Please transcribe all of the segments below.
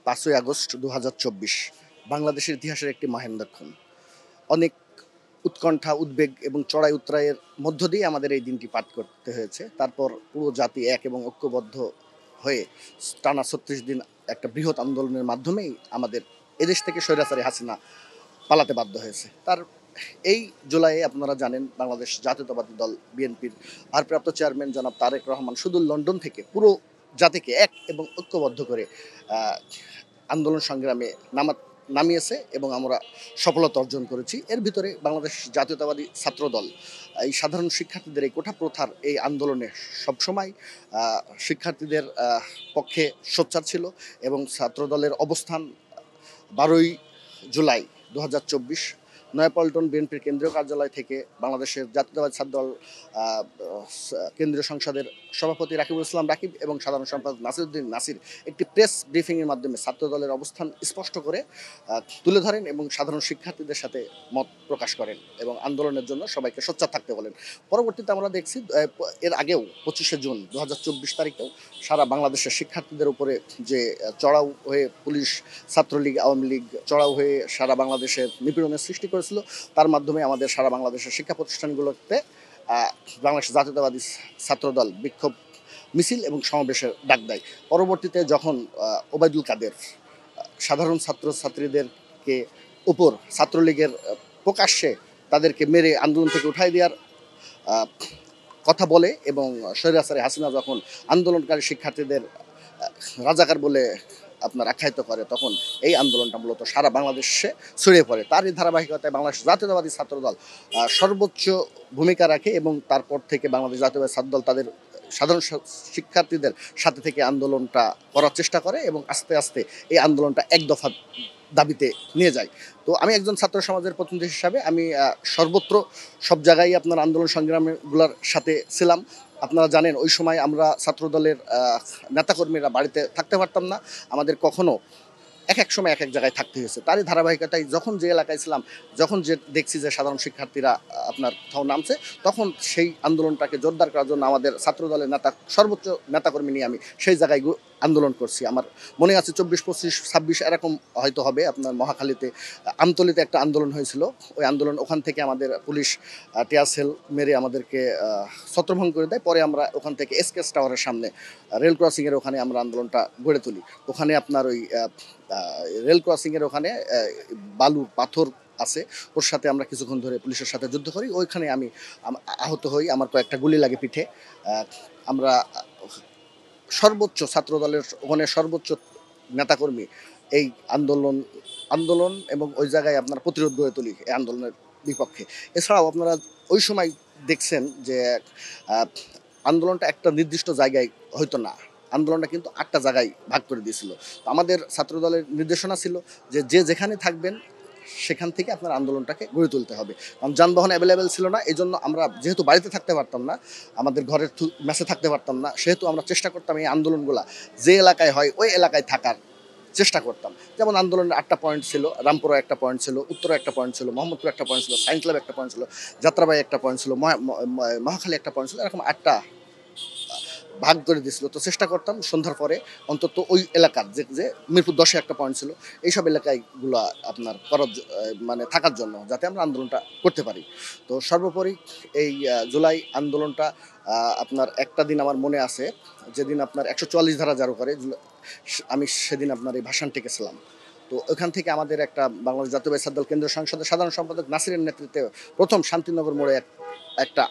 5ই August 2024 বাংলাদেশের ইতিহাসের একটি মহেন্দ্রক্ষণ। অনেক উৎকণ্ঠা, উদ্বেগ এবং চড়াই উতরাইয়ের মধ্য দিয়ে আমাদের এই দিনটি পার করতে হয়েছে। তারপর পুরো জাতি এক এবং ঐক্যবদ্ধ হয়ে টানা 36 দিন একটা বৃহৎ আন্দোলনের মাধ্যমেই আমাদের এদেশ থেকে স্বৈরাচারী হাসিনা পালাতে বাধ্য হয়েছে। তার এই জুলাইয়ে আপনারা জানেন বাংলাদেশ জাতীয়তাবাদী দল বিএনপির ভারপ্রাপ্ত চেয়ারম্যান জনাব তারেক রহমান সুদূর লন্ডন থেকে পুরো জাতিকে এক এবং ঐক্যবদ্ধ করে আন্দোলন সংগ্রামে নামিয়েছে এবং আমরা সফলতা অর্জন করেছি। এর ভিতরে বাংলাদেশ জাতীয়তাবাদী ছাত্রদল এই সাধারণ শিক্ষার্থীদের এই কোঠা প্রথার এই আন্দোলনে সবসময় শিক্ষার্থীদের পক্ষে সোচ্চার ছিল এবং ছাত্রদলের অবস্থান 12ই জুলাই 2024 নয়াপল্টন বিএনপির কেন্দ্রীয় কার্যালয় থেকে বাংলাদেশের জাতীয়তাবাদী ছাত্রদল কেন্দ্রীয় সংসদের সভাপতি রাকিবুল ইসলাম রাকিব এবং সাধারণ সম্পাদক নাসিরউদ্দিন নাসির একটি প্রেস ব্রিফিংয়ের মাধ্যমে ছাত্রদলের অবস্থান স্পষ্ট করে তুলে ধরেন এবং সাধারণ শিক্ষার্থীদের সাথে মত প্রকাশ করেন এবং আন্দোলনের জন্য সবাইকে সোচ্চার থাকতে বলেন। পরবর্তীতে আমরা দেখছি এর আগেও 25শে জুন 2024 তারিখেও সারা বাংলাদেশের শিক্ষার্থীদের উপরে যে চড়াও হয়ে পুলিশ, ছাত্রলীগ, আওয়ামী লীগ চড়াও হয়ে সারা বাংলাদেশের নিপীড়নের সৃষ্টি করেছিল, তার মাধ্যমে আমাদের সারা বাংলাদেশের শিক্ষা প্রতিষ্ঠানগুলোতে বাংলাদেশ জাতীয়তাবাদী ছাত্রদল বিক্ষোভ মিছিল এবং সমাবেশের ডাক দেয়। পরবর্তীতে যখন ওবায়দুল কাদের সাধারণ ছাত্রছাত্রীদেরকে উপর ছাত্রলীগের প্রকাশ্যে তাদেরকে মেরে আন্দোলন থেকে উঠাই দেওয়ার কথা বলে এবং স্বৈরাচারী হাসিনা যখন আন্দোলনকারী শিক্ষার্থীদের রাজাকার বলে আপনার আখ্যায়িত করে, তখন এই আন্দোলনটা মূলত সারা বাংলাদেশে ছড়িয়ে পড়ে। তারই ধারাবাহিকতায় বাংলাদেশ জাতীয়তাবাদী ছাত্রদল সর্বোচ্চ ভূমিকা রাখে এবং তারপর থেকে বাংলাদেশ জাতীয়তাবাদী ছাত্রদল তাদের সাধারণ শিক্ষার্থীদের সাথে থেকে আন্দোলনটা করার চেষ্টা করে এবং আস্তে আস্তে এই আন্দোলনটা এক দফা দাবিতে নিয়ে যায়। তো আমি একজন ছাত্র সমাজের প্রতিনিধি হিসাবে আমি সর্বত্র সব জায়গায় আপনার আন্দোলন সংগ্রামগুলোর সাথে ছিলাম। আপনারা জানেন ওই সময় আমরা ছাত্রদলের নেতাকর্মীরা বাড়িতে থাকতে পারতাম না, আমাদের কখনো এক সময় এক জায়গায় থাকতে হয়েছে। তারই ধারাবাহিকতায় যখন যে এলাকায় ছিলাম, যখন যে দেখছি যে সাধারণ শিক্ষার্থীরা আপনার কোথাও নামছে, তখন সেই আন্দোলনটাকে জোরদার করার জন্য আমাদের ছাত্রদলের সর্বোচ্চ নেতাকর্মী নিয়ে আমি সেই জায়গায় আন্দোলন করছি। আমার মনে আছে 24, 25, 26 এরকম হয়তো হবে আপনার মহাখালীতে আমতলীতে একটা আন্দোলন হয়েছিল। ওই আন্দোলন ওখান থেকে আমাদের পুলিশ টিয়ার সেল মেরে আমাদেরকে ছত্রভঙ্গ করে দেয়। পরে আমরা ওখান থেকে এসকেএস টাওয়ারের সামনে রেল ক্রসিংয়ের ওখানে আমরা আন্দোলনটা গড়ে তুলি। ওখানে আপনার ওই রেল ক্রসিংয়ের ওখানে বালু পাথর আছে, ওর সাথে আমরা কিছুক্ষণ ধরে পুলিশের সাথে যুদ্ধ করি। ওইখানে আমি আহত হই, আমার কয়েকটা গুলি লাগে পিঠে। আমরা সর্বোচ্চ ছাত্রদলের ওখানে সর্বোচ্চ নেতাকর্মী এই আন্দোলন এবং ওই জায়গায় আপনার প্রতিরোধ গড়ে তুলি এই আন্দোলনের বিপক্ষে। এছাড়াও আপনারা ওই সময় দেখছেন যে আন্দোলনটা একটা নির্দিষ্ট জায়গায় হয়তো না, আন্দোলনটা কিন্তু 8টা জায়গায় ভাগ করে দিয়েছিল। তো আমাদের ছাত্রদলের নির্দেশনা ছিল যে যেখানে থাকবেন সেখান থেকে আপনার আন্দোলনটাকে গড়ে তুলতে হবে, কারণ যানবাহন অ্যাভেলেবেল ছিল না। এই জন্য আমরা যেহেতু বাড়িতে থাকতে পারতাম না, আমাদের ঘরের মেসে থাকতে পারতাম না, সেহেতু আমরা চেষ্টা করতাম এই আন্দোলনগুলো যে এলাকায় হয় ওই এলাকায় থাকার চেষ্টা করতাম। যেমন আন্দোলনের 8টা পয়েন্ট ছিল, রামপুরা একটা পয়েন্ট ছিল, উত্তরা একটা পয়েন্ট ছিল, মোহাম্মদপুর একটা পয়েন্ট ছিল, সায়েন্স ল্যাব একটা পয়েন্ট ছিল, যাত্রাবাড়ি একটা পয়েন্ট ছিল, মহাখালী একটা পয়েন্ট ছিল, এরকম 8টা ভাগ করে দিয়েছিল। তো চেষ্টা করতাম সন্ধ্যার পরে অন্তত ওই এলাকার যে মিরপুর 10-এ একটা পয়েন্ট ছিল, এইসব এলাকায়গুলো আপনার করার মানে থাকার জন্য যাতে আমরা আন্দোলনটা করতে পারি। তো সর্বোপরি এই জুলাই আন্দোলনটা আপনার একটা দিন আমার মনে আছে, যেদিন আপনার 144 ধারা জারি করে, আমি সেদিন আপনার এই ভাষণ টেকেছিলাম। তো ওখান থেকে আমাদের একটা বাংলাদেশ জাতীয়তাবাদী ছাত্রদল কেন্দ্রীয় সংসদের সাধারণ সম্পাদক নাসিরের নেতৃত্বে প্রথম শান্তিনগর মোড়ে একটা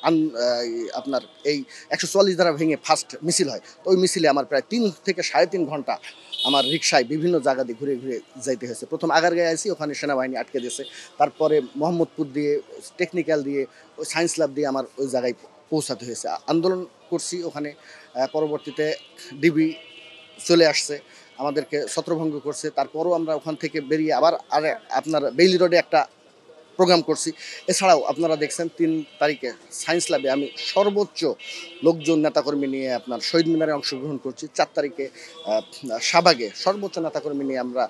আপনার এই 144 ধারা ভেঙে ফার্স্ট মিছিল হয়। তো ওই মিছিলে আমার প্রায় 3 থেকে 3.5 ঘন্টা আমার রিক্সায় বিভিন্ন জায়গা দিয়ে ঘুরে ঘুরে যাইতে হয়েছে। প্রথম আগারগাঁয়ে আইছি, ওখানে সেনাবাহিনী আটকে দিয়েছে। তারপরে মোহাম্মদপুর দিয়ে, টেকনিক্যাল দিয়ে, ওই সায়েন্স ল্যাব দিয়ে আমার ওই জায়গায় পৌঁছাতে হয়েছে। আন্দোলন করছি ওখানে, পরবর্তীতে ডিবি চলে আসছে, আমাদেরকে ছত্রভঙ্গ করছে। তারপরও আমরা ওখান থেকে বেরিয়ে আবার আপনার বেইলি রোডে একটা প্রোগ্রাম করছি। এছাড়াও আপনারা দেখছেন 3 তারিখে সায়েন্স ল্যাবে আমি সর্বোচ্চ লোকজন নেতাকর্মী নিয়ে আপনার শহীদ মিনারে অংশগ্রহণ করছি। 4 তারিখে শাহবাগে সর্বোচ্চ নেতাকর্মী নিয়ে আমরা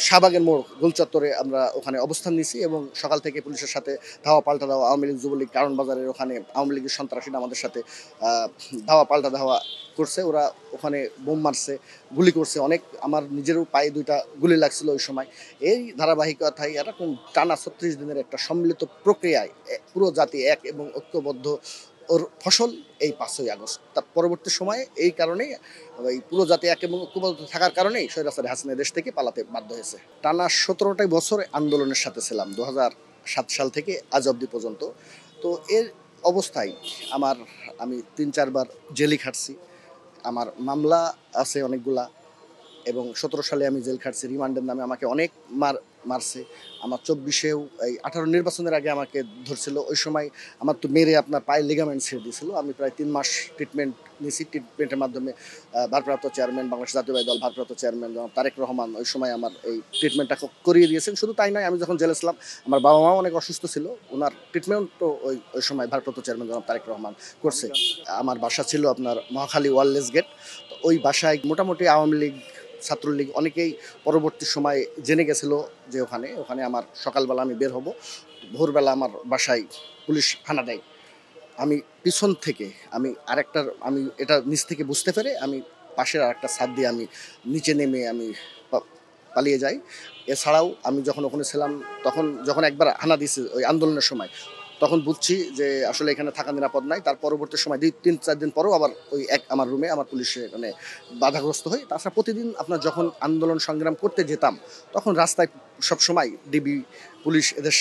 শাহবাগের মোড় গোলচত্বরে আমরা ওখানে অবস্থান নিছি এবং সকাল থেকে পুলিশের সাথে ধাওয়া পাল্টা আওয়ামী লীগ, যুবলীগ, কারণ বাজারের ওখানে আওয়ামী লীগের সন্ত্রাসীরা আমাদের সাথে ধাওয়া পাল্টা ধাওয়া করছে, ওরা ওখানে বোম মারছে, গুলি করছে অনেক, আমার নিজেরও পায়ে ২টা গুলি লাগছিল ওই সময়। এই ধারাবাহিকতায় এরকম টানা ৩৬ দিনের একটা সম্মিলিত প্রক্রিয়ায় পুরো জাতি এক এবং ঐক্যবদ্ধ ওর ফসল এই ৫ই আগস্ট। তার পরবর্তী সময়ে এই কারণেই এই পুরো জাতি এক এবং ঐক্যবদ্ধ থাকার কারণেই স্বৈরাচারী হাসিনা দেশ থেকে পালাতে বাধ্য হয়েছে। টানা ১৭টাই বছর আন্দোলনের সাথে ছিলাম ২০০৭ সাল থেকে আজ অবধি পর্যন্ত। তো এর অবস্থায় আমি ৩-৪ বার জেলই খাটছি। আমার মামলা আছে অনেকগুলা, এবং ১৭ সালে আমি জেল খাটছি রিমান্ডের নামে, আমাকে অনেক মারছে। আমার ২৪-এও এই ১৮ নির্বাচনের আগে আমাকে ধরছিল। ওই সময় আমার তো মেরে আপনার পায়ের লিগামেন্ট ছেড়ে দিয়েছিল। আমি প্রায় ৩ মাস ট্রিটমেন্ট নিয়েছি। ট্রিটমেন্টের মাধ্যমে ভারপ্রাপ্ত চেয়ারম্যান, বাংলাদেশ জাতীয়তাবাদী দল ভারপ্রাপ্ত চেয়ারম্যান জনাব তারেক রহমান ওই সময় আমার এই ট্রিটমেন্টটা করিয়ে দিয়েছেন। শুধু তাই নয়, আমি যখন জেলে ছিলাম আমার বাবা-মাও অনেক অসুস্থ ছিল। উনার ট্রিটমেন্টও ওই সময় ভারপ্রাপ্ত চেয়ারম্যান জনাব তারেক রহমান করছে। আমার বাসা ছিল আপনার মহাখালী ওয়ারলেস গেট। তো ওই বাসায় মোটামুটি আওয়ামী লীগ, ছাত্রলীগ অনেকেই পরবর্তী সময়ে জেনে গেছিল যে ওখানে আমার সকালবেলা আমি বের হব, ভোরবেলা আমার বাসায় পুলিশ হানা দেয়। আমি পিছন থেকে আমি এটা নিচ থেকে বুঝতে পেরে আমি পাশের আরেকটা ছাদ দিয়ে আমি নিচে নেমে আমি পালিয়ে যাই। এছাড়াও আমি যখন ওখানে ছিলাম, তখন যখন একবার হানা দিয়েছে ওই আন্দোলনের সময়, তখন বুঝছি যে আসলে এখানে থাকা নিরাপদ নাই। তার পরবর্তী সময় ৩-৪ দিন পরেও আবার ওই আমার রুমে আমার পুলিশে মানে বাধাগ্রস্ত হই। তাছাড়া প্রতিদিন আপনার যখন আন্দোলন সংগ্রাম করতে যেতাম, তখন রাস্তায় সবসময় ডিবি, পুলিশ এদের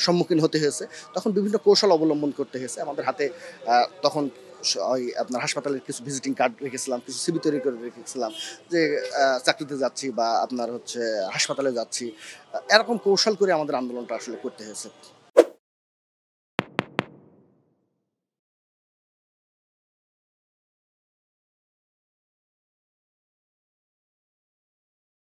সম্মুখীন হতে হয়েছে। তখন বিভিন্ন কৌশল অবলম্বন করতে হয়েছে। আমাদের হাতে তখন ওই আপনার হাসপাতালের কিছু ভিজিটিং কার্ড রেখেছিলাম, কিছু সিভি তৈরি করে রেখেছিলাম যে চাকরিতে যাচ্ছি বা আপনার হচ্ছে হাসপাতালে যাচ্ছি। এরকম কৌশল করে আমাদের আন্দোলনটা আসলে করতে হয়েছে।